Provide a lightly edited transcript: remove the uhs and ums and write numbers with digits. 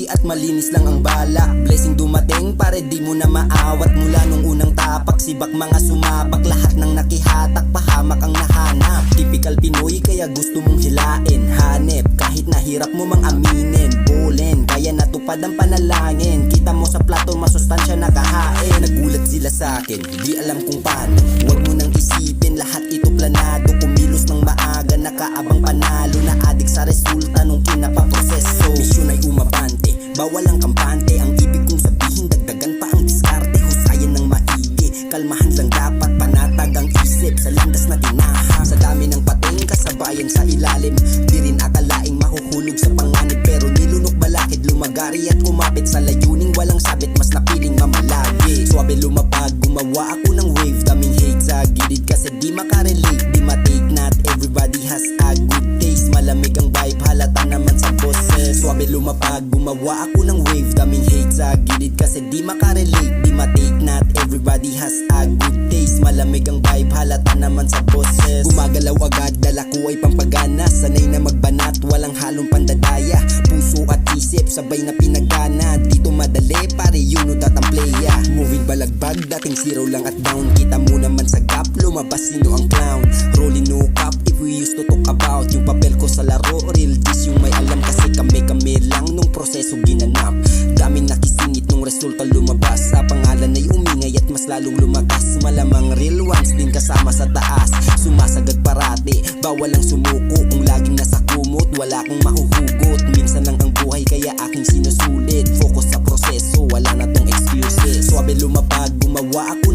at malinis lang ang balak. Blessing dumating pare di mo na maawat. Mula nung unang tapak, sibak mga sumapak. Lahat ng nakihatak, pahamak ang nahanap. Typical Pinoy kaya gusto mong hilain. Hanep kahit nahirap mo mang aminin. Bolen kaya natupad ang panalangin. Kita mo sa plato masustansya nakahain. Nagulat sila sa akin, di alam kung paano. Huwag mo nang isipin, lahat ito planado. Kumilos ng maaga, nakaabang panalo. Na adik sa resulta nung kinapaproseso. Misyon ay umabante, bawal ang kampante. Ang ibig kong sabihin, dagdagan pa ang diskarte. Husayan ng maigi, kalmahan lang dapat. Panatag ang isip sa landas na tinahak. Sa dami ng pating, kasabayan sa ilalim. Di rin akalaing mahuhulog sa panganib. Pero nilunok balakid, lumagari at umapit. Sa layuning walang sabit, mas napiling mamalagi. Suabe lumapag, gumawa ako ng wave. Daming hate sa gilid kasi di makarelate. Di matake, not everybody has a good taste. Malamig ang vibe, halata naman sa boses. Suabe lumapag, gumawa ako ng wave. Daming hate sa gilid kasi di makarelate. Di matake, not everybody has a good taste. Malamig ang vibe, halata naman sa boses. Gumagalaw agad, dala ko ay pampagana. Sanay na magbanat, walang halong pandadaya. Puso at isip, sabay na pinagana. Dito madali, pare yun at ang playa. Moving balagbag, dating zero lang at down. Kita mo naman sa gap, lumabas sino ang clown. Rolling no cap, if we used to talk about. Yung papel ko sa laro, real G's yung may alam. Kasi kami lang nung proseso ginanap. Daming nakisingit nung resulta lumabas. Sa pangalan ay umingay at mas lalong lumakas. Malamang real ones din kasama sa taas. Sumasagad parati, bawal ang sumuko. Kung laging nasa kumot, wala kang mahuhugot. Minsan lang ang buhay kaya aking sinusulit. Focus sa proseso, wala na tong excuses. Suabe lumapag, gumawa ako